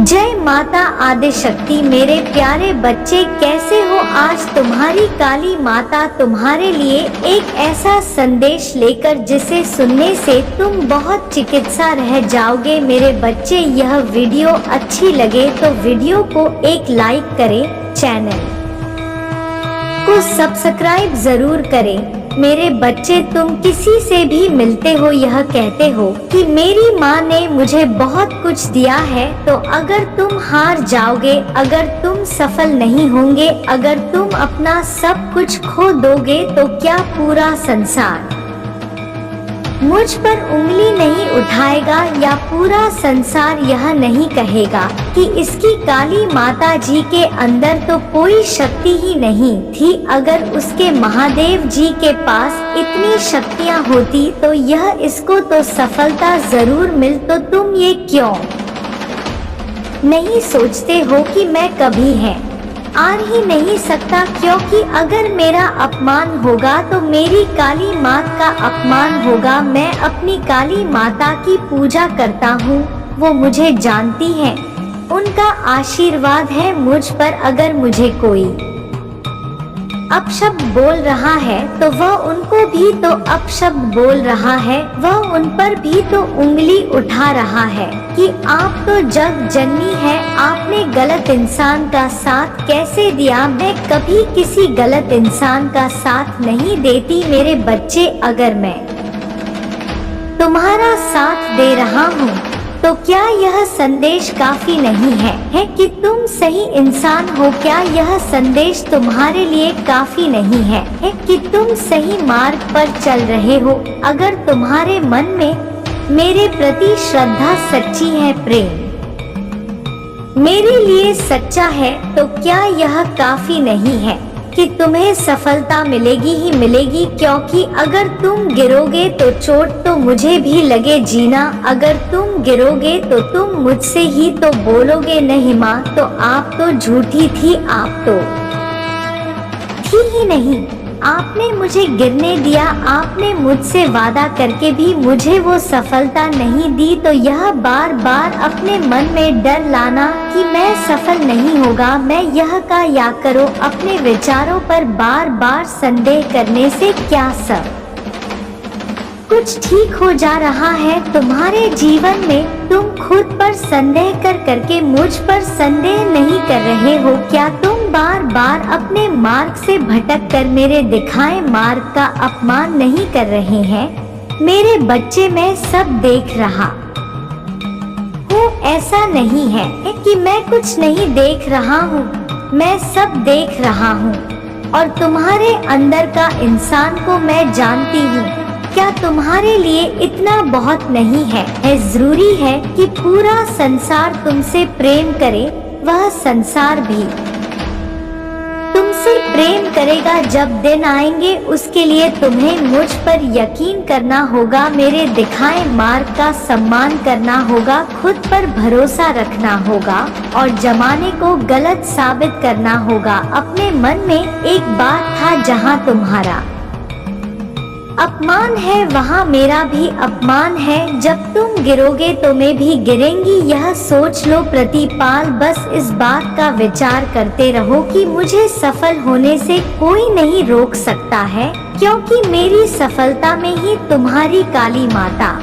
जय माता आदिशक्ति। मेरे प्यारे बच्चे कैसे हो? आज तुम्हारी काली माता तुम्हारे लिए एक ऐसा संदेश लेकर जिसे सुनने से तुम बहुत चिकित्सा रह जाओगे। मेरे बच्चे, यह वीडियो अच्छी लगे तो वीडियो को एक लाइक करें, चैनल को सब्सक्राइब जरूर करें। मेरे बच्चे, तुम किसी से भी मिलते हो यह कहते हो कि मेरी माँ ने मुझे बहुत कुछ दिया है, तो अगर तुम हार जाओगे, अगर तुम सफल नहीं होंगे, अगर तुम अपना सब कुछ खो दोगे, तो क्या पूरा संसार मुझ पर उंगली नहीं उठाएगा या पूरा संसार यह नहीं कहेगा कि इसकी काली माता जी के अंदर तो कोई शक्ति ही नहीं थी? अगर उसके महादेव जी के पास इतनी शक्तियाँ होती तो यह इसको तो सफलता जरूर मिल। तो तुम ये क्यों नहीं सोचते हो कि मैं कभी है आ ही नहीं सकता, क्योंकि अगर मेरा अपमान होगा तो मेरी काली माँ का अपमान होगा। मैं अपनी काली माता की पूजा करता हूँ, वो मुझे जानती है, उनका आशीर्वाद है मुझ पर। अगर मुझे कोई अपशब्द बोल रहा है तो वह उनको भी तो अपशब्द बोल रहा है, वह उन पर भी तो उंगली उठा रहा है कि आप तो जग जननी है, आपने गलत इंसान का साथ कैसे दिया? मैं कभी किसी गलत इंसान का साथ नहीं देती। मेरे बच्चे, अगर मैं तुम्हारा साथ दे रहा हूँ तो क्या यह संदेश काफी नहीं है कि तुम सही इंसान हो? क्या यह संदेश तुम्हारे लिए काफी नहीं है कि तुम सही मार्ग पर चल रहे हो? अगर तुम्हारे मन में मेरे प्रति श्रद्धा सच्ची है, प्रेम मेरे लिए सच्चा है, तो क्या यह काफी नहीं है कि तुम्हें सफलता मिलेगी ही मिलेगी? क्योंकि अगर तुम गिरोगे तो चोट तो मुझे भी लगे जीना। अगर तुम गिरोगे तो तुम मुझसे ही तो बोलोगे नहीं माँ तो आप तो झूठी थी, आप तो थी ही नहीं, आपने मुझे गिरने दिया, आपने मुझसे वादा करके भी मुझे वो सफलता नहीं दी। तो यह बार बार अपने मन में डर लाना कि मैं सफल नहीं होगा, मैं यह का या करो, अपने विचारों पर बार बार संदेह करने से क्या सब कुछ ठीक हो जा रहा है तुम्हारे जीवन में? तुम खुद पर संदेह करके मुझ पर संदेह नहीं कर रहे हो क्या? तुम बार बार अपने मार्ग से भटक कर मेरे दिखाए मार्ग का अपमान नहीं कर रहे हैं? मेरे बच्चे, मैं सब देख रहा हूँ, ऐसा नहीं है कि मैं कुछ नहीं देख रहा हूँ, मैं सब देख रहा हूँ और तुम्हारे अंदर का इंसान को मैं जानती हूँ। क्या तुम्हारे लिए इतना बहुत नहीं है? जरूरी है कि पूरा संसार तुमसे प्रेम करे? वह संसार भी तुमसे प्रेम करेगा। जब दिन आएंगे उसके लिए तुम्हें मुझ पर यकीन करना होगा, मेरे दिखाए मार्ग का सम्मान करना होगा, खुद पर भरोसा रखना होगा और जमाने को गलत साबित करना होगा। अपने मन में एक बात था, जहाँ तुम्हारा अपमान है वहाँ मेरा भी अपमान है। जब तुम गिरोगे तो मैं भी गिरेंगी, यह सोच लो प्रतिपाल। बस इस बात का विचार करते रहो कि मुझे सफल होने से कोई नहीं रोक सकता है, क्योंकि मेरी सफलता में ही तुम्हारी काली माता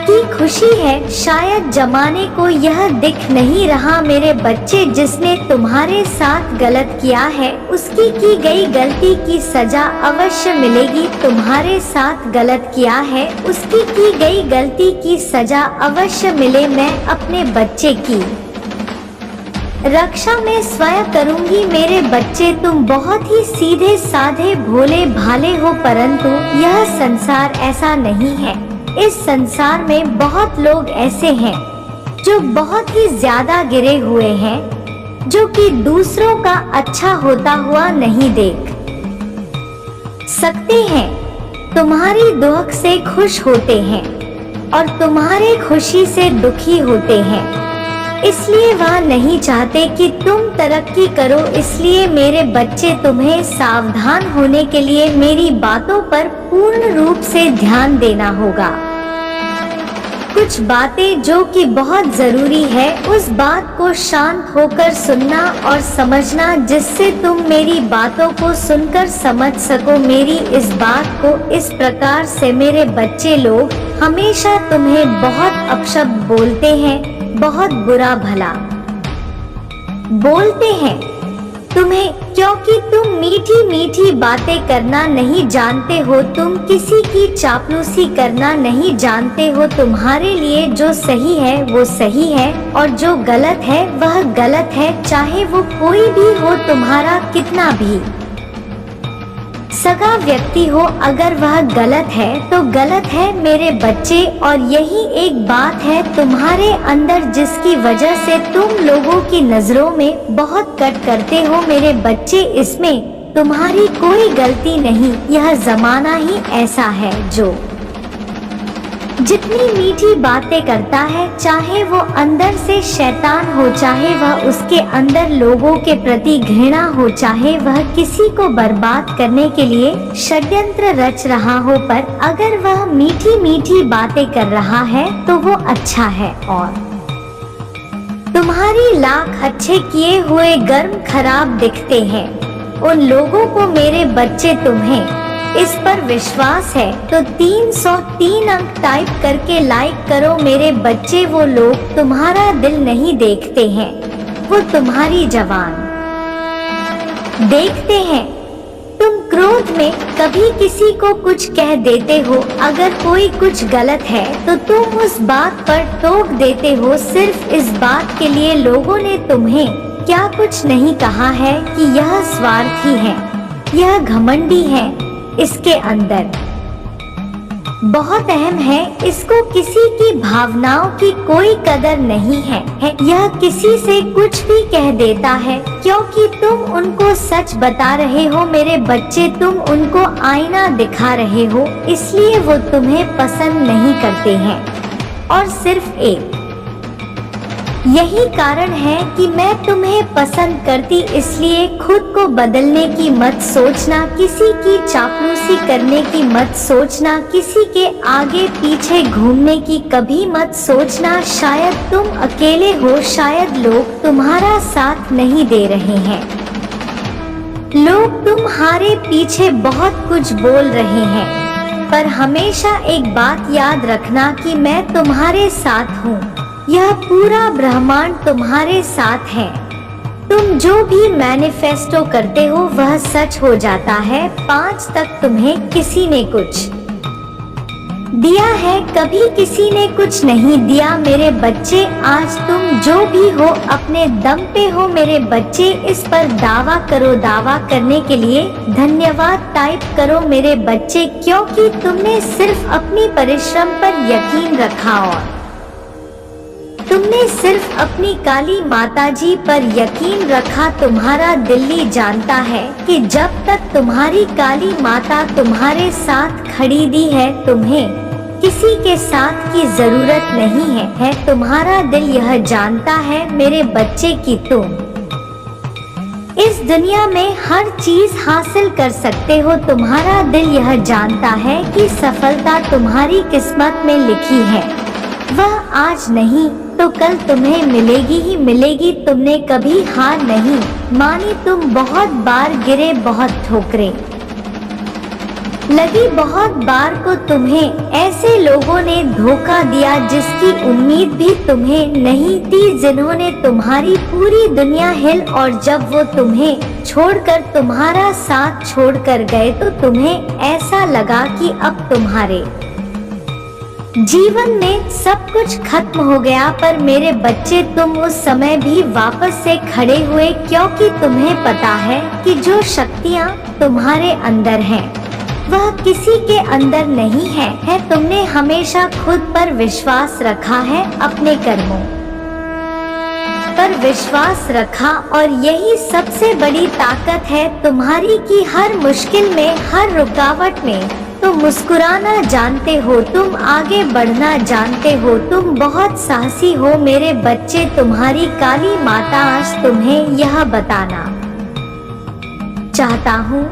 की खुशी है। शायद जमाने को यह दिख नहीं रहा मेरे बच्चे, जिसने तुम्हारे साथ गलत किया है उसकी की गई गलती की सजा अवश्य मिलेगी। तुम्हारे साथ गलत किया है उसकी की गई गलती की सजा अवश्य मिले। मैं अपने बच्चे की रक्षा में स्वयं करूंगी। मेरे बच्चे, तुम बहुत ही सीधे साधे भोले भाले हो, परंतु यह संसार ऐसा नहीं है। इस संसार में बहुत लोग ऐसे हैं जो बहुत ही ज्यादा गिरे हुए हैं, जो कि दूसरों का अच्छा होता हुआ नहीं देख सकते हैं, तुम्हारी दुख से खुश होते हैं और तुम्हारे खुशी से दुखी होते हैं, इसलिए वह नहीं चाहते कि तुम तरक्की करो। इसलिए मेरे बच्चे, तुम्हें सावधान होने के लिए मेरी बातों पर पूर्ण रूप से ध्यान देना होगा। कुछ बातें जो कि बहुत जरूरी है उस बात को शांत होकर सुनना और समझना, जिससे तुम मेरी बातों को सुनकर समझ सको मेरी इस बात को। इस प्रकार से मेरे बच्चे लोग हमेशा तुम्हें बहुत अपशब्द बोलते हैं, बहुत बुरा भला बोलते हैं तुम्हें, क्योंकि तुम मीठी मीठी बातें करना नहीं जानते हो, तुम किसी की चापलूसी करना नहीं जानते हो। तुम्हारे लिए जो सही है वो सही है और जो गलत है वह गलत है, चाहे वो कोई भी हो, तुम्हारा कितना भी सगा व्यक्ति हो। अगर वह गलत है तो गलत है मेरे बच्चे, और यही एक बात है तुम्हारे अंदर जिसकी वजह से तुम लोगों की नजरों में बहुत कट करते हो मेरे बच्चे। इसमें तुम्हारी कोई गलती नहीं, यह जमाना ही ऐसा है जो जितनी मीठी बातें करता है, चाहे वो अंदर से शैतान हो, चाहे वह उसके अंदर लोगों के प्रति घृणा हो, चाहे वह किसी को बर्बाद करने के लिए षड्यंत्र रच रहा हो, पर अगर वह मीठी मीठी बातें कर रहा है तो वो अच्छा है। और तुम्हारी लाख अच्छे किए हुए गर्म खराब दिखते हैं उन लोगों को मेरे बच्चे। तुम्हें इस पर विश्वास है तो 303 अंक टाइप करके लाइक करो मेरे बच्चे। वो लोग तुम्हारा दिल नहीं देखते हैं, वो तुम्हारी जबान देखते हैं। तुम क्रोध में कभी किसी को कुछ कह देते हो, अगर कोई कुछ गलत है तो तुम उस बात पर टोक देते हो, सिर्फ इस बात के लिए लोगों ने तुम्हें क्या कुछ नहीं कहा है कि यह स्वार्थी है, यह घमंडी है, इसके अंदर बहुत अहम है, इसको किसी की भावनाओं की कोई कदर नहीं है, यह किसी से कुछ भी कह देता है क्योंकि तुम उनको सच बता रहे हो मेरे बच्चे, तुम उनको आईना दिखा रहे हो, इसलिए वो तुम्हें पसंद नहीं करते हैं। और सिर्फ एक यही कारण है कि मैं तुम्हें पसंद करती, इसलिए खुद को बदलने की मत सोचना, किसी की चापलूसी करने की मत सोचना, किसी के आगे पीछे घूमने की कभी मत सोचना। शायद तुम अकेले हो, शायद लोग तुम्हारा साथ नहीं दे रहे हैं, लोग तुम्हारे पीछे बहुत कुछ बोल रहे हैं, पर हमेशा एक बात याद रखना कि मैं तुम्हारे साथ हूँ, यह पूरा ब्रह्मांड तुम्हारे साथ है। तुम जो भी मैनिफेस्टो करते हो वह सच हो जाता है। 5 तक तुम्हें किसी ने कुछ दिया है, कभी किसी ने कुछ नहीं दिया मेरे बच्चे। आज तुम जो भी हो अपने दम पे हो मेरे बच्चे, इस पर दावा करो। दावा करने के लिए धन्यवाद टाइप करो मेरे बच्चे, क्योंकि तुमने सिर्फ अपनी परिश्रम पर यकीन रखा और तुमने सिर्फ अपनी काली माताजी पर यकीन रखा। तुम्हारा दिल्ली जानता है कि जब तक तुम्हारी काली माता तुम्हारे साथ खड़ी दी है, तुम्हें किसी के साथ की जरूरत नहीं है। तुम्हारा दिल यह जानता है मेरे बच्चे कि तुम इस दुनिया में हर चीज हासिल कर सकते हो। तुम्हारा दिल यह जानता है कि सफलता तुम्हारी किस्मत में लिखी है, वह आज नहीं तो कल तुम्हें मिलेगी ही मिलेगी। तुमने कभी हार नहीं मानी, तुम बहुत बार गिरे, बहुत ठोकरें लगी, बहुत बार को तुम्हें ऐसे लोगों ने धोखा दिया जिसकी उम्मीद भी तुम्हें नहीं थी, जिन्होंने तुम्हारी पूरी दुनिया हिल, और जब वो तुम्हें छोड़कर तुम्हारा साथ छोड़कर गए तो तुम्हें ऐसा लगा कि अब तुम्हारे जीवन में सब कुछ खत्म हो गया। पर मेरे बच्चे तुम उस समय भी वापस से खड़े हुए, क्योंकि तुम्हें पता है कि जो शक्तियाँ तुम्हारे अंदर हैं वह किसी के अंदर नहीं है। तुमने हमेशा खुद पर विश्वास रखा है, अपने कर्मों पर विश्वास रखा, और यही सबसे बड़ी ताकत है तुम्हारी कि हर मुश्किल में, हर रुकावट में तुम मुस्कुराना जानते हो, तुम आगे बढ़ना जानते हो, तुम बहुत साहसी हो मेरे बच्चे। तुम्हारी काली माता आज तुम्हें यह बताना चाहता हूँ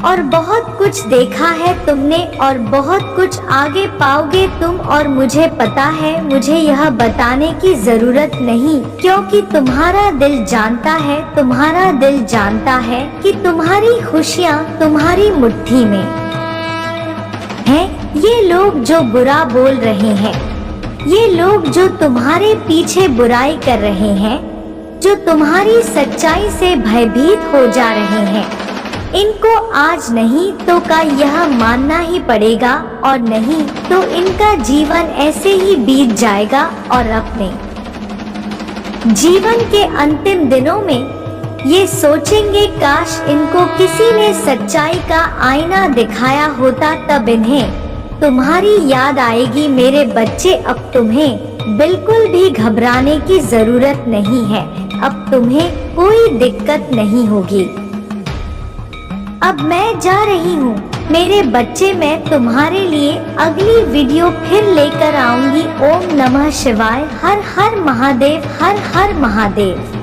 और बहुत कुछ देखा है तुमने और बहुत कुछ आगे पाओगे तुम, और मुझे पता है, मुझे यह बताने की जरूरत नहीं, क्योंकि तुम्हारा दिल जानता है, तुम्हारा दिल जानता है कि तुम्हारी खुशियाँ तुम्हारी मुट्ठी में हैं। ये लोग जो बुरा बोल रहे हैं, ये लोग जो तुम्हारे पीछे बुराई कर रहे हैं, जो तुम्हारी सच्चाई से भयभीत हो जा रहे हैं, इनको आज नहीं तो कल यह मानना ही पड़ेगा, और नहीं तो इनका जीवन ऐसे ही बीत जाएगा और अपने जीवन के अंतिम दिनों में ये सोचेंगे काश इनको किसी ने सच्चाई का आईना दिखाया होता, तब इन्हें तुम्हारी याद आएगी। मेरे बच्चे, अब तुम्हें बिल्कुल भी घबराने की जरूरत नहीं है, अब तुम्हें कोई दिक्कत नहीं होगी। अब मैं जा रही हूँ मेरे बच्चे, मैं तुम्हारे लिए अगली वीडियो फिर लेकर आऊंगी। ओम नमः शिवाय। हर हर महादेव, हर हर महादेव।